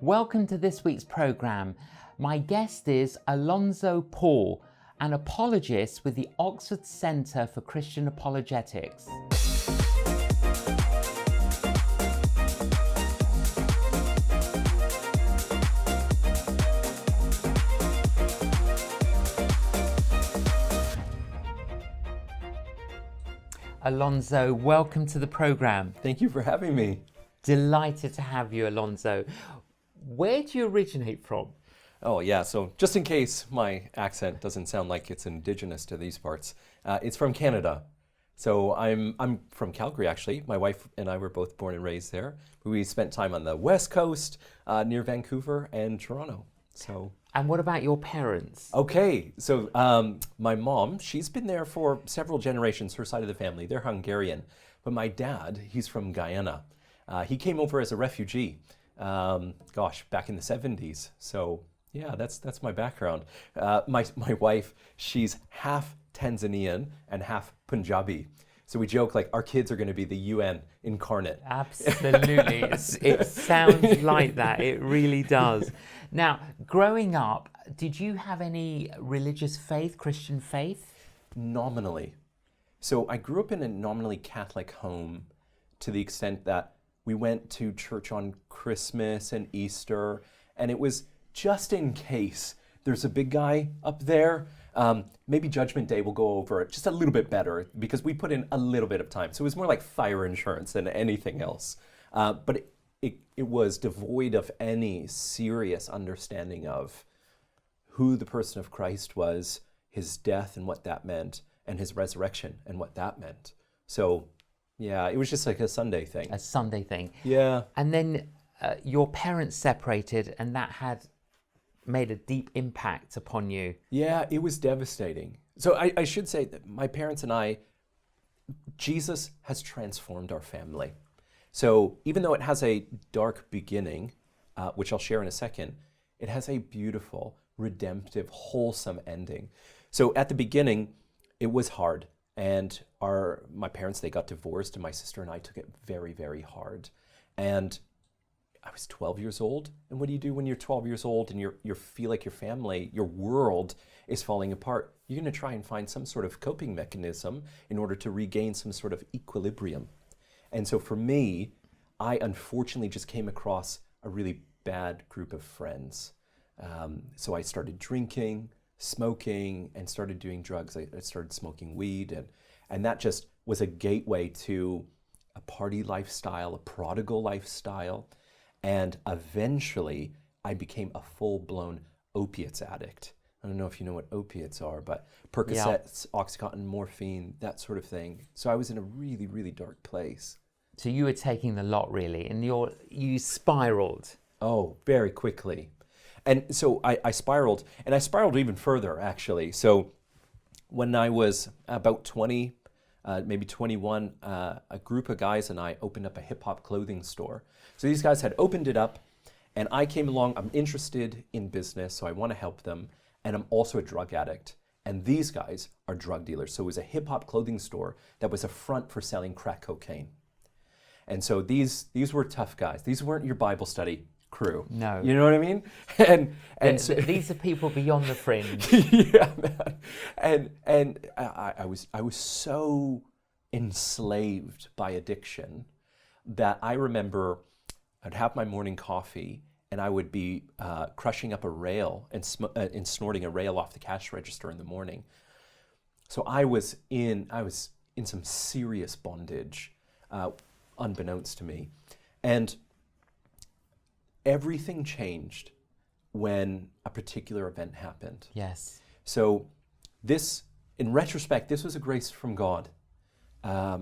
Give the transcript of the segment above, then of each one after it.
Welcome to this week's programme. My guest is Alanzo Paul, an apologist with the Oxford Centre for Christian Apologetics. Alanzo, welcome to the programme. Thank you for having me. Delighted to have you, Alanzo. Where do you originate from? Oh yeah, so just in case my accent doesn't sound like it's indigenous to these parts, it's from Canada. So I'm from Calgary actually. My wife and I were both born and raised there. We spent time on the West Coast, near Vancouver and Toronto. And what about your parents? Okay, so my mom, she's been there for several generations, her side of the family. They're Hungarian. But my dad, he's from Guyana. He came over as a refugee, back in the 70s. So yeah, that's my background. My wife, she's half Tanzanian and half Punjabi. So we joke like our kids are going to be the UN incarnate. Absolutely. It sounds like that. It really does. Now, growing up, did you have any religious faith, Christian faith? Nominally. So I grew up in a nominally Catholic home to the extent that we went to church on Christmas and Easter, and it was just in case there's a big guy up there. Maybe Judgment Day will go over it just a little bit better because we put in a little bit of time. So it was more like fire insurance than anything else. But it was devoid of any serious understanding of who the person of Christ was, his death and what that meant, and his resurrection and what that meant. So yeah, it was just like a Sunday thing. A Sunday thing. Yeah. And then your parents separated, and that had made a deep impact upon you. Yeah, it was devastating. So I should say that my parents and I, Jesus has transformed our family. So even though it has a dark beginning, which I'll share in a second, it has a beautiful, redemptive, wholesome ending. So at the beginning, it was hard. And my parents, they got divorced, and my sister and I took it very, very hard. And I was 12 years old. And what do you do when you're 12 years old and you feel like your family, your world is falling apart? You're going to try and find some sort of coping mechanism in order to regain some sort of equilibrium. And so for me, I unfortunately just came across a really bad group of friends. So I started drinking, smoking, and started doing drugs. I started smoking weed, and that just was a gateway to a party lifestyle, a prodigal lifestyle. And eventually, I became a full-blown opiates addict. I don't know if you know what opiates are, but Percocets, Oxycontin, morphine, that sort of thing. So I was in a really, really dark place. So you were taking the lot, really, and you spiraled. Oh, very quickly. And so I spiraled, and I spiraled even further, actually. So when I was about 20, maybe 21, a group of guys and I opened up a hip-hop clothing store. So these guys had opened it up, and I came along. I'm interested in business, so I want to help them, and I'm also a drug addict. And these guys are drug dealers. So it was a hip-hop clothing store that was a front for selling crack cocaine. And so these were tough guys. These weren't your Bible study crew. No. You know what I mean? And so, these are people beyond the fringe. yeah, man. And I was so enslaved by addiction that I remember I'd have my morning coffee and I would be crushing up a rail and snorting a rail off the cash register in the morning. So I was in some serious bondage, unbeknownst to me. And everything changed when a particular event happened. Yes. So this, in retrospect, this was a grace from God. I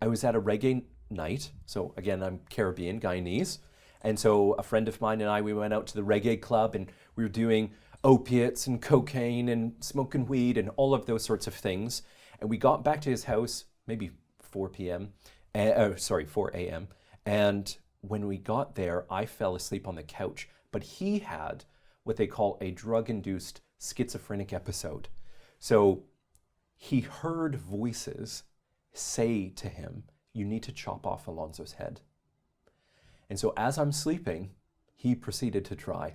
was at a reggae night. So again, I'm Caribbean, Guyanese. And so a friend of mine and I, we went out to the reggae club and we were doing opiates and cocaine and smoking weed and all of those sorts of things. And we got back to his house, maybe 4 a.m. And when we got there, I fell asleep on the couch, but he had what they call a drug-induced schizophrenic episode. So he heard voices say to him, "You need to chop off Alonzo's head." And so as I'm sleeping, he proceeded to try.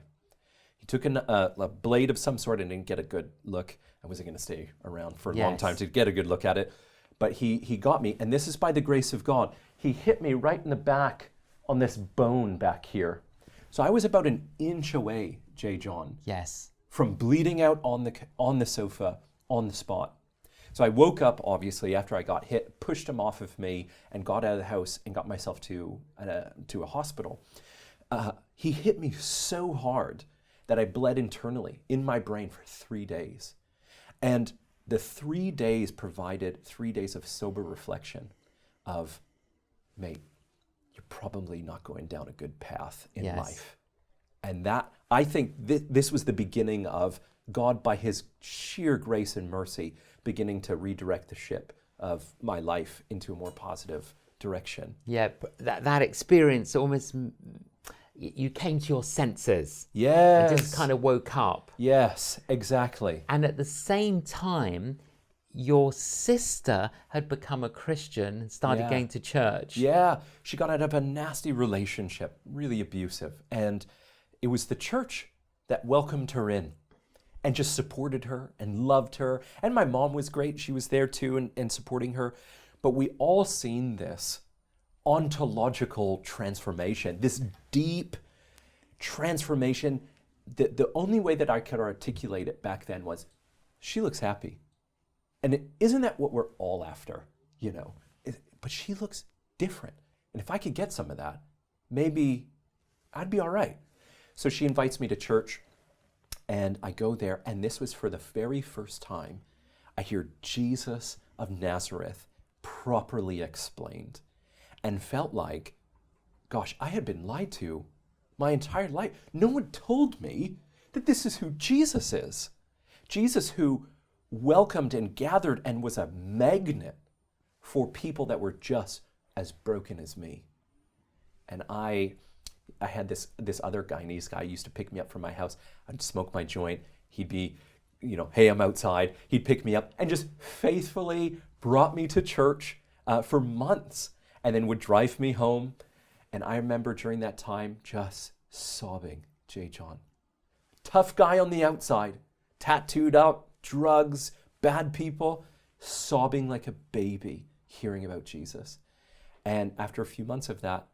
He took a blade of some sort and didn't get a good look. I wasn't going to stay around for a long time to get a good look at it. But he got me, and this is by the grace of God. He hit me right in the back on this bone back here. So I was about an inch away, J.John. Yes. From bleeding out on the sofa on the spot. So I woke up, obviously, after I got hit, pushed him off of me, and got out of the house and got myself to a hospital. He hit me so hard that I bled internally in my brain for 3 days. And the 3 days provided 3 days of sober reflection of, mate, you're probably not going down a good path in life. And that, I think this was the beginning of God, by his sheer grace and mercy, beginning to redirect the ship of my life into a more positive direction. Yeah, that experience almost, you came to your senses. Yes. And just kind of woke up. Yes, exactly. And at the same time, your sister had become a Christian and started going to church. Yeah, she got out of a nasty relationship, really abusive. And it was the church that welcomed her in and just supported her and loved her. And my mom was great. She was there too and supporting her. But we all seen this ontological transformation, this deep transformation. The only way that I could articulate it back then was, she looks happy. And isn't that what we're all after, you know? But she looks different. And if I could get some of that, maybe I'd be all right. So she invites me to church, and I go there, and this was for the very first time I hear Jesus of Nazareth properly explained, and felt like, gosh, I had been lied to my entire life. No one told me that this is who Jesus is. Jesus who welcomed and gathered and was a magnet for people that were just as broken as me. And I had this other Guyanese guy used to pick me up from my house. I'd smoke my joint. He'd be, hey, I'm outside. He'd pick me up and just faithfully brought me to church for months, and then would drive me home. And I remember during that time just sobbing, J.John. Tough guy on the outside, tattooed up, drugs, bad people, sobbing like a baby hearing about Jesus. And after a few months of that,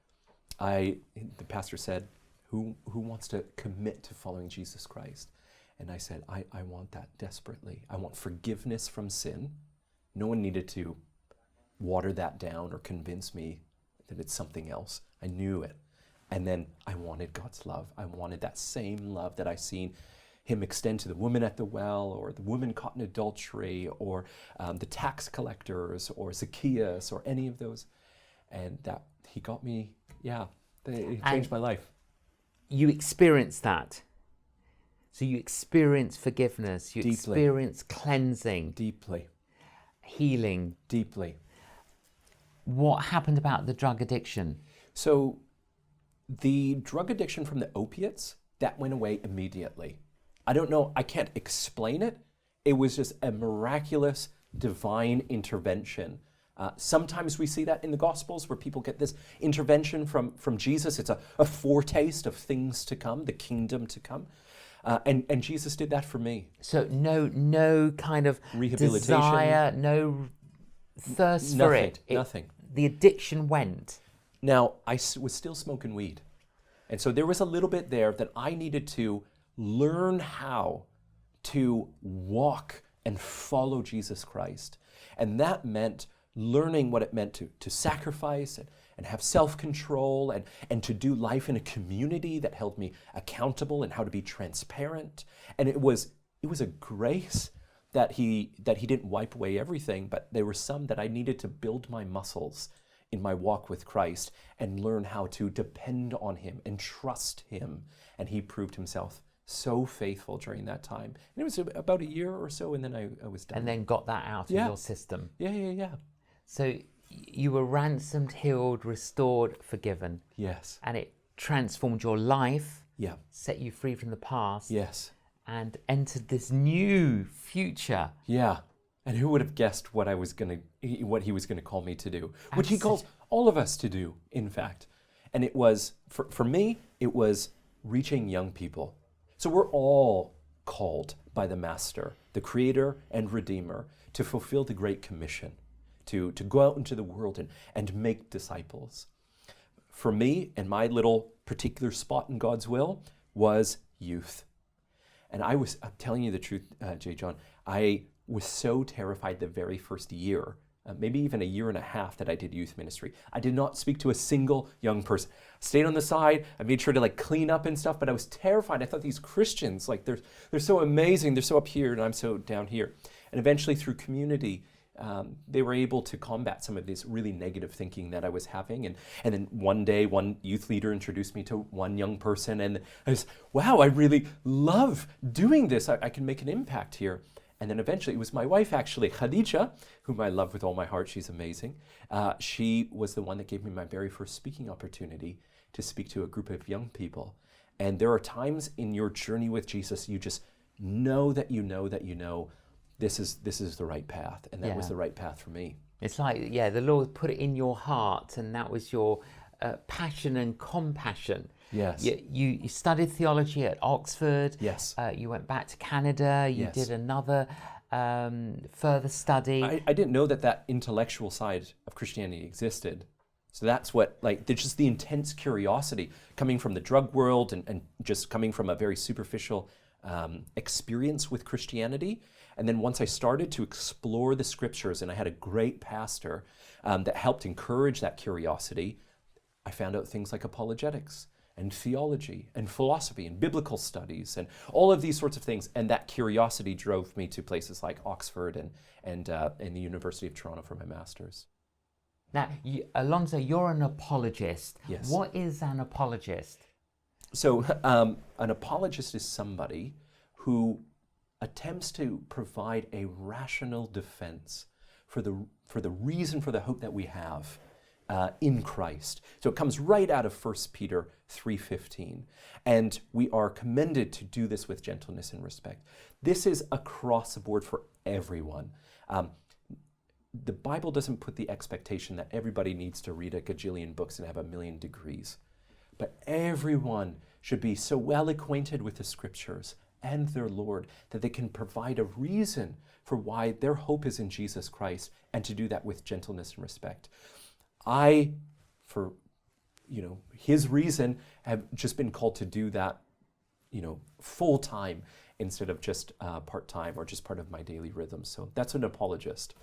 the pastor said, who wants to commit to following Jesus Christ? And I said, I want that desperately. I want forgiveness from sin. No one needed to water that down or convince me that it's something else. I knew it. And then I wanted God's love. I wanted that same love that I seen him extend to the woman at the well, or the woman caught in adultery, or the tax collectors, or Zacchaeus, or any of those. And that he got me, it changed my life. You experienced that. So you experience forgiveness, you experience cleansing. Deeply. Healing. Deeply. What happened about the drug addiction? So the drug addiction from the opiates, that went away immediately. I don't know, I can't explain it. It was just a miraculous, divine intervention. Sometimes we see that in the Gospels where people get this intervention from Jesus. It's a foretaste of things to come, the kingdom to come. And Jesus did that for me. So no kind of rehabilitation, desire, no thirst for it. Nothing. The addiction went. Now, I was still smoking weed. And so there was a little bit there that I needed to learn how to walk and follow Jesus Christ. And that meant learning what it meant to sacrifice and have self-control and to do life in a community that held me accountable and how to be transparent. And it was a grace that he didn't wipe away everything, but there were some that I needed to build my muscles in my walk with Christ and learn how to depend on him and trust him. And he proved himself so faithful during that time. And it was about a year or so, and then I was done. And then got that out of your system. Yeah. So you were ransomed, healed, restored, forgiven. Yes. And it transformed your life. Yeah. Set you free from the past. Yes. And entered this new future. Yeah. And who would have guessed what he was going to call me to do? Which he calls all of us to do, in fact. And it was, for me, it was reaching young people. So we're all called by the Master, the Creator and Redeemer, to fulfill the Great Commission, to go out into the world and make disciples. For me, and my little particular spot in God's will was youth. And I'm telling you the truth, J.John, I was so terrified the very first year, maybe even a year and a half that I did youth ministry. I did not speak to a single young person. Stayed on the side. I made sure to clean up and stuff, but I was terrified. I thought these Christians, they're so amazing. They're so up here and I'm so down here. And eventually through community, they were able to combat some of this really negative thinking that I was having. And then one day, one youth leader introduced me to one young person, and I was, wow, I really love doing this. I can make an impact here. And then eventually, it was my wife, actually, Khadija, whom I love with all my heart. She's amazing. She was the one that gave me my very first speaking opportunity to speak to a group of young people. And there are times in your journey with Jesus, you just know that you know that you know this is the right path. And that was the right path for me. It's like, the Lord put it in your heart, and that was your passion and compassion. Yes. You studied theology at Oxford. Yes. You went back to Canada. You did another further study. I didn't know that intellectual side of Christianity existed. So that's what, there's just the intense curiosity coming from the drug world and just coming from a very superficial experience with Christianity. And then once I started to explore the scriptures, and I had a great pastor that helped encourage that curiosity, I found out things like apologetics and theology and philosophy and biblical studies and all of these sorts of things. And that curiosity drove me to places like Oxford and the University of Toronto for my master's. Now, Alonzo, you're an apologist. Yes. What is an apologist? So an apologist is somebody who attempts to provide a rational defense for the reason for the hope that we have in Christ. So it comes right out of 1 Peter 3:15. And we are commended to do this with gentleness and respect. This is across the board for everyone. The Bible doesn't put the expectation that everybody needs to read a gajillion books and have a million degrees. But everyone should be so well acquainted with the scriptures and their Lord that they can provide a reason for why their hope is in Jesus Christ, and to do that with gentleness and respect. I, for his reason, have just been called to do that, full time instead of just part time or just part of my daily rhythm. So that's an apologist.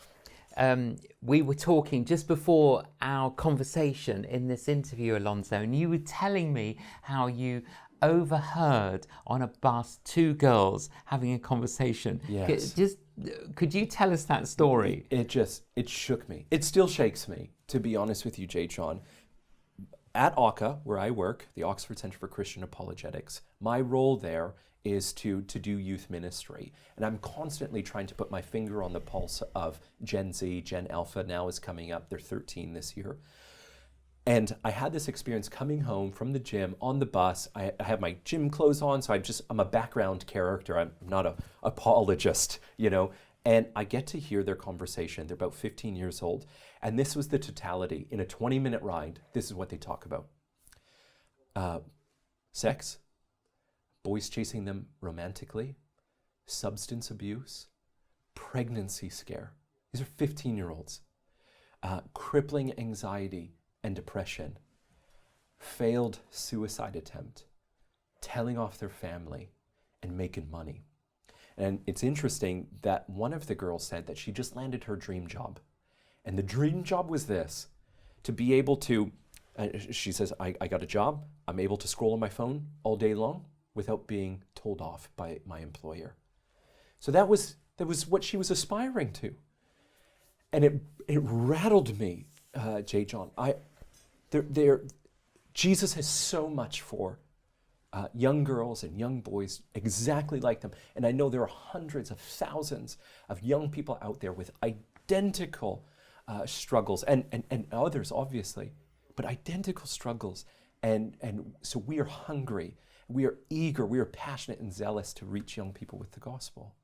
We were talking just before our conversation in this interview, Alonzo, and you were telling me how you overheard on a bus two girls having a conversation. Yes. Could you tell us that story? It shook me. It still shakes me, to be honest with you, J.John. At ACA, where I work, the Oxford Centre for Christian Apologetics, my role there is to do youth ministry. And I'm constantly trying to put my finger on the pulse of Gen Z. Gen Alpha now is coming up. They're 13 this year. And I had this experience coming home from the gym on the bus. I have my gym clothes on, so I'm a background character. I'm not an apologist, And I get to hear their conversation. They're about 15 years old. And this was the totality. In a 20-minute ride, this is what they talk about. Sex, boys chasing them romantically, substance abuse, pregnancy scare. These are 15-year-olds. Crippling anxiety and depression, failed suicide attempt, telling off their family, and making money. And it's interesting that one of the girls said that she just landed her dream job. And the dream job was this, to be able to, she says, I got a job, I'm able to scroll on my phone all day long without being told off by my employer. So that was what she was aspiring to. And it rattled me, J.John. Jesus has so much for young girls and young boys exactly like them. And I know there are hundreds of thousands of young people out there with identical struggles, and others, obviously, but identical struggles. And so we are hungry, we are eager, we are passionate and zealous to reach young people with the gospel.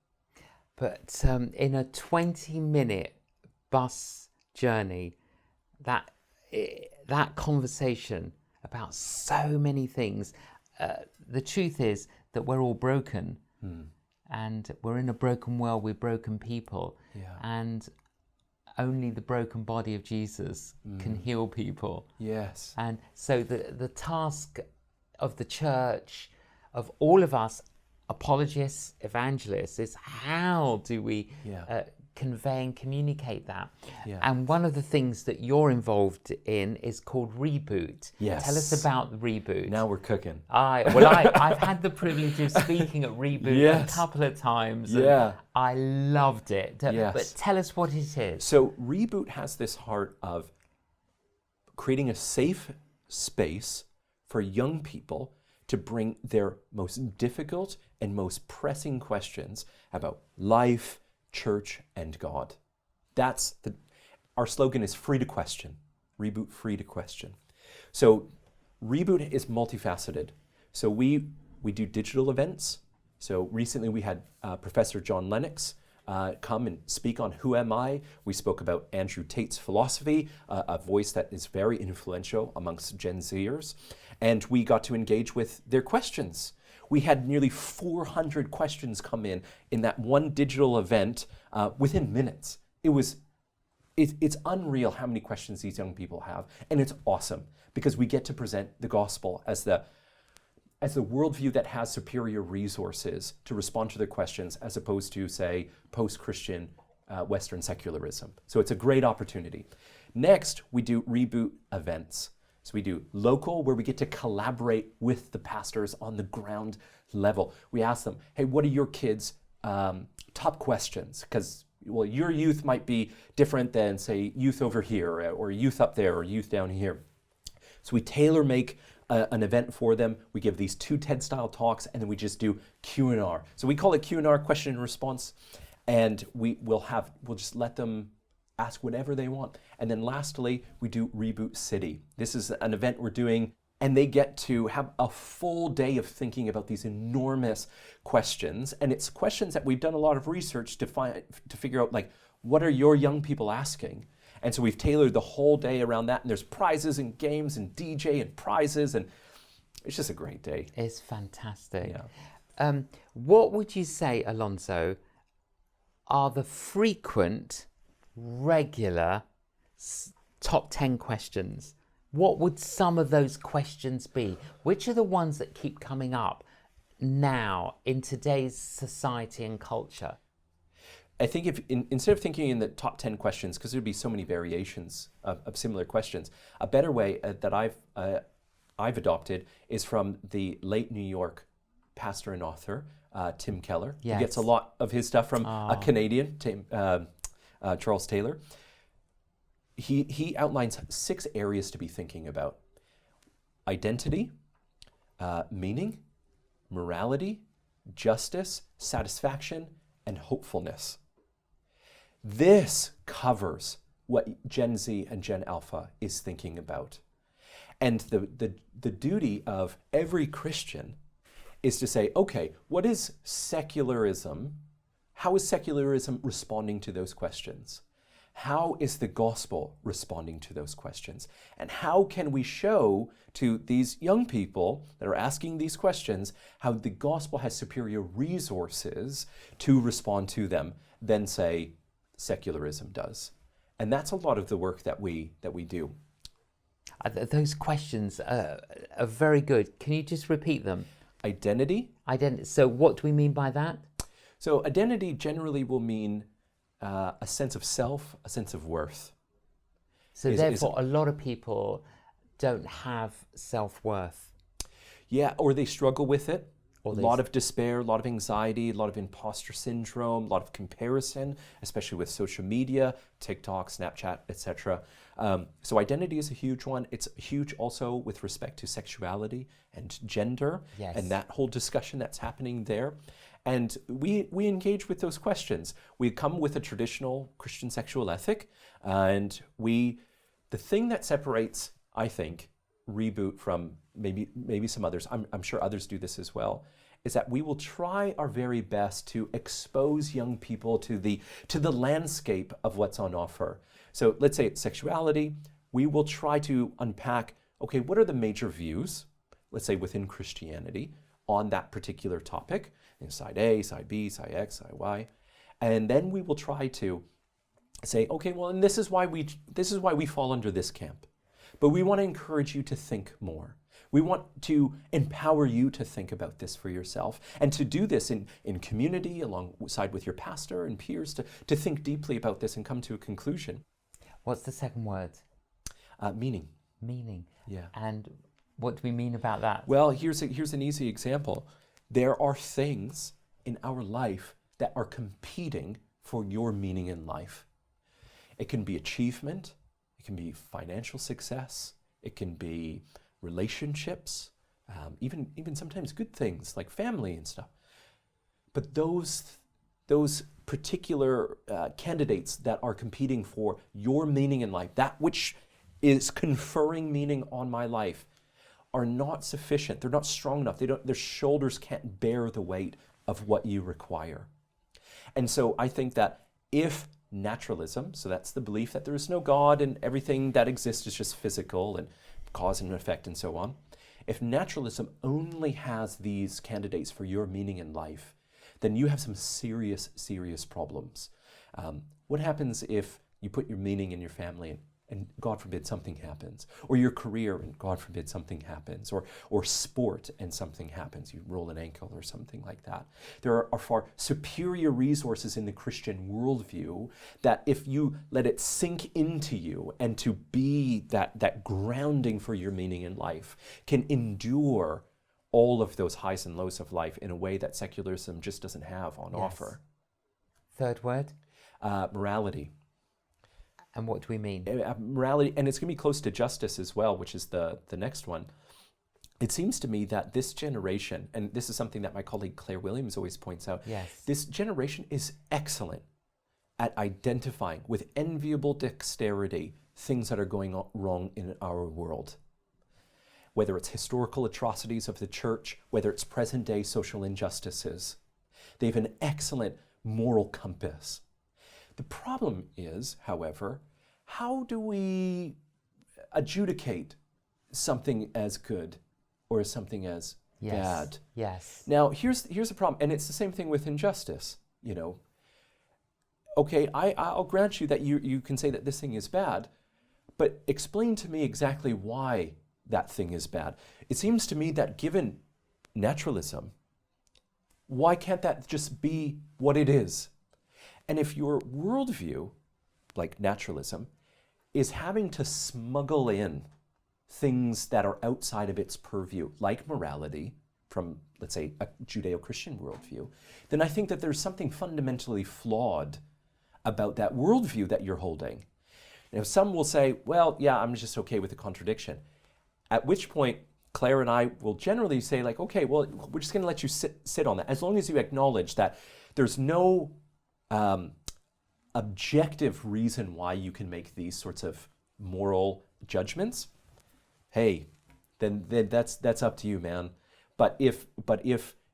But in a 20-minute bus journey, that conversation about so many things, the truth is that we're all broken, and we're in a broken world with broken people, and only the broken body of Jesus can heal people. Yes. And so the task of the church, of all of us, apologists, evangelists, is how do we convey and communicate that? And one of the things that you're involved in is called Reboot. Yes. Tell us about Reboot. Now we're cooking. I've had the privilege of speaking at Reboot a couple of times. And I loved it. But tell us what it is. So Reboot has this heart of creating a safe space for young people to bring their most difficult and most pressing questions about life, church, and God. Our slogan is free to question. Reboot, free to question. So Reboot is multifaceted. So we do digital events. So recently we had Professor John Lennox come and speak on Who Am I? We spoke about Andrew Tate's philosophy, a voice that is very influential amongst Gen Zers. And we got to engage with their questions. We had nearly 400 questions come in that one digital event within minutes. It's unreal how many questions these young people have. And it's awesome because we get to present the gospel as the worldview that has superior resources to respond to their questions as opposed to, say, post-Christian Western secularism. So it's a great opportunity. Next, we do Reboot events. So we do local, where we get to collaborate with the pastors on the ground level. We ask them, hey, what are your kids' top questions? Because, well, your youth might be different than, say, youth over here, or youth up there, or youth down here. So we tailor-make an event for them. We give these 2 TED-style talks, and then we just do Q&R. So we call it Q&R, question and response, and we'll just let them ask whatever they want. And then lastly, we do Reboot City. This is an event we're doing, and they get to have a full day of thinking about these enormous questions. And it's questions that we've done a lot of research to figure out, like, what are your young people asking? And so we've tailored the whole day around that, and there's prizes and games and DJ and prizes, and it's just a great day. It's fantastic. What would you say, Alonzo, are the frequent, regular top 10 questions? What would some of those questions be? Which are the ones that keep coming up now in today's society and culture? I think if instead of thinking in the top 10 questions, because there'd be so many variations of similar questions, a better way that I've adopted is from the late New York pastor and author, Tim Keller. He gets a lot of his stuff from a Canadian, Charles Taylor. He outlines 6 areas to be thinking about: identity, meaning, morality, justice, satisfaction, and hopefulness. This covers what Gen Z and Gen Alpha is thinking about. And the duty of every Christian is to say, okay, what is secularism? How is secularism responding to those questions? How is the gospel responding to those questions? And how can we show to these young people that are asking these questions how the gospel has superior resources to respond to them than, say, secularism does? And that's a lot of the work that we do. Those questions are very good. Can you just repeat them? Identity. So what do we mean by that? So identity generally will mean a sense of self, a sense of worth. So therefore, a lot of people don't have self-worth. Yeah, or they struggle with it. A lot of despair, a lot of anxiety, a lot of imposter syndrome, a lot of comparison, especially with social media, TikTok, Snapchat, etc. So identity is a huge one. It's huge also with respect to sexuality and gender, and that whole discussion that's happening there. And we engage with those questions. We come with a traditional Christian sexual ethic, and the thing that separates, I think, Reboot from maybe some others, I'm sure others do this as well, is that we will try our very best to expose young people to the landscape of what's on offer. So let's say it's sexuality. We will try to unpack, okay, what are the major views? let's say within Christianity, on that particular topic, in side A, side B, side X, side Y, and then we will try to say, okay, well, and this is why we fall under this camp. But we want to encourage you to think more. We want to empower you to think about this for yourself, and to do this in community, alongside with your pastor and peers, to think deeply about this and come to a conclusion. What's the second word? Meaning. Meaning. Yeah. And what do we mean about that? Well, here's an easy example. There are things in our life that are competing for your meaning in life. It can be achievement, it can be financial success, it can be relationships, even sometimes good things like family and stuff. But those particular candidates that are competing for your meaning in life, that which is conferring meaning on my life, are not sufficient. They're not strong enough. Their shoulders can't bear the weight of what you require. And so I think that if naturalism, so that's the belief that there is no God and everything that exists is just physical and cause and effect and so on, if naturalism only has these candidates for your meaning in life, then you have some serious, serious problems. What happens if you put your meaning in your family and God forbid something happens, or your career and God forbid something happens, or sport and something happens, you roll an ankle or something like that? There are far superior resources in the Christian worldview that if you let it sink into you and to be that grounding for your meaning in life, can endure all of those highs and lows of life in a way that secularism just doesn't have on offer. Third word? Morality. And what do we mean? Morality, and it's going to be close to justice as well, which is the next one. It seems to me that this generation, and this is something that my colleague Claire Williams always points out, this generation is excellent at identifying with enviable dexterity things that are going wrong in our world. Whether it's historical atrocities of the church, whether it's present day social injustices. They have an excellent moral compass. The problem is, however, how do we adjudicate something as good or something as bad? Yes. Now, here's the problem, and it's the same thing with injustice. Okay, I'll grant you that you can say that this thing is bad, but explain to me exactly why that thing is bad. It seems to me that given naturalism, why can't that just be what it is? And if your worldview, like naturalism, is having to smuggle in things that are outside of its purview, like morality, from, let's say, a Judeo-Christian worldview, then I think that there's something fundamentally flawed about that worldview that you're holding. Now, some will say, well, yeah, I'm just okay with the contradiction. At which point, Claire and I will generally say, like, okay, well, we're just going to let you sit on that, as long as you acknowledge that there's no objective reason why you can make these sorts of moral judgments. Hey, then that's up to you, man. But if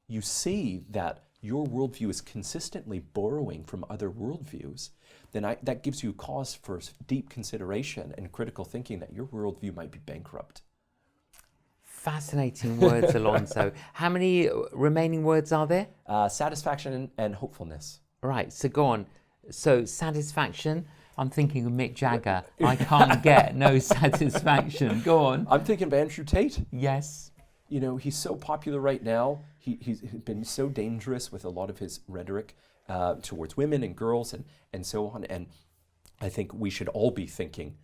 you see that your worldview is consistently borrowing from other worldviews, then that gives you cause for deep consideration and critical thinking that your worldview might be bankrupt. Fascinating words, Alonzo. How many remaining words are there? Satisfaction and hopefulness. Right, so go on. So satisfaction, I'm thinking of Mick Jagger. I can't get no satisfaction. Go on. I'm thinking of Andrew Tate. Yes. He's so popular right now. He's been so dangerous with a lot of his rhetoric towards women and girls and so on. And I think we should all be thinking,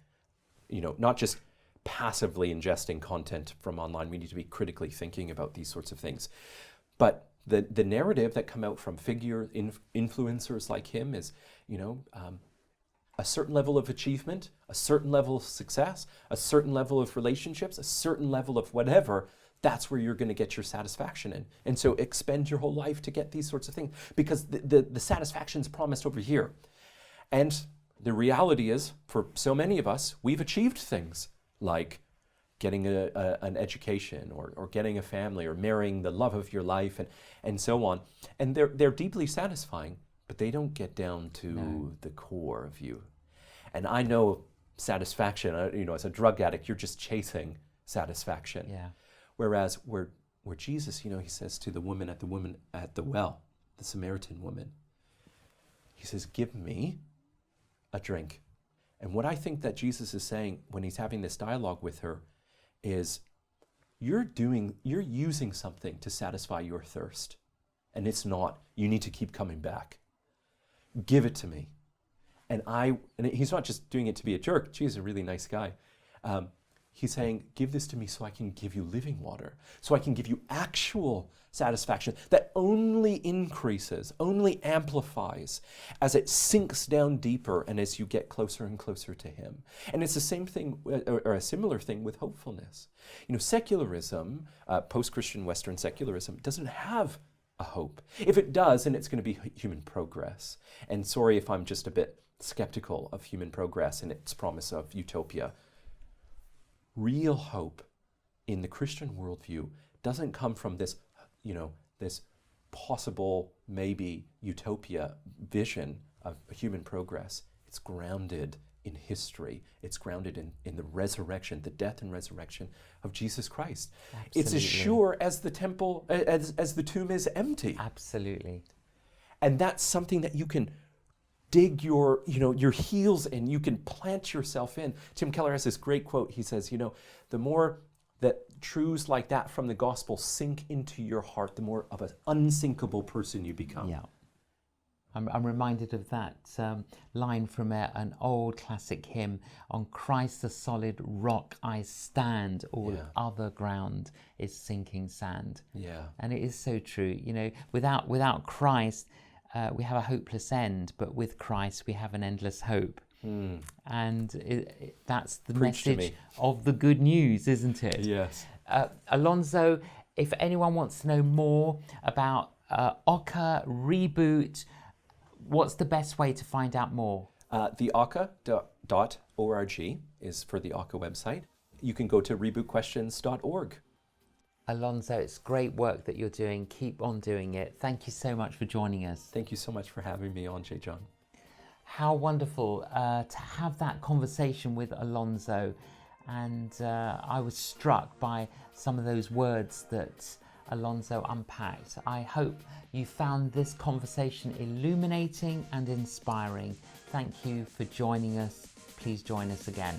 not just passively ingesting content from online. We need to be critically thinking about these sorts of things. But the narrative that come out from influencers like him is, a certain level of achievement, a certain level of success, a certain level of relationships, a certain level of whatever. That's where you're going to get your satisfaction in. And so expend your whole life to get these sorts of things, because the satisfaction's promised over here. And the reality is, for so many of us, we've achieved things like getting an education or getting a family or marrying the love of your life and so on. And they're deeply satisfying, but they don't get down to the core of you. And I know satisfaction, as a drug addict, you're just chasing satisfaction. Yeah. Whereas where Jesus, he says to the woman at the well, the Samaritan woman, he says, give me a drink. And what I think that Jesus is saying when he's having this dialogue with her is, you're using something to satisfy your thirst. And it's not, you need to keep coming back. Give it to me. And he's not just doing it to be a jerk. Jesus is a really nice guy. He's saying, give this to me so I can give you living water, so I can give you actual satisfaction that only increases, only amplifies as it sinks down deeper and as you get closer and closer to him. And it's the same thing, or a similar thing with hopefulness. Secularism, post-Christian Western secularism, doesn't have a hope. If it does, then it's going to be human progress. And sorry if I'm just a bit skeptical of human progress and its promise of utopia. Real hope in the Christian worldview doesn't come from this, this possible, maybe, utopia vision of human progress. It's grounded in history. It's grounded in the resurrection, the death and resurrection of Jesus Christ. Absolutely. It's as sure as the temple, as the tomb is empty. Absolutely. And that's something that you can dig your heels in, you can plant yourself in. Tim Keller has this great quote. He says, the more that truths like that from the gospel sink into your heart, the more of an unsinkable person you become. Yeah. I'm reminded of that line from an old classic hymn, on Christ the solid rock I stand, all other ground is sinking sand. Yeah. And it is so true. Without Christ, we have a hopeless end, but with Christ we have an endless hope. And that's the message of the good news, isn't it? Yes. Alonzo, if anyone wants to know more about Oka, Reboot, what's the best way to find out more? The oka.org is for the Oka website. You can go to rebootquestions.org. Alonzo, it's great work that you're doing. Keep on doing it. Thank you so much for joining us. Thank you so much for having me on, J.John. How wonderful to have that conversation with Alonzo. And I was struck by some of those words that Alonzo unpacked. I hope you found this conversation illuminating and inspiring. Thank you for joining us. Please join us again.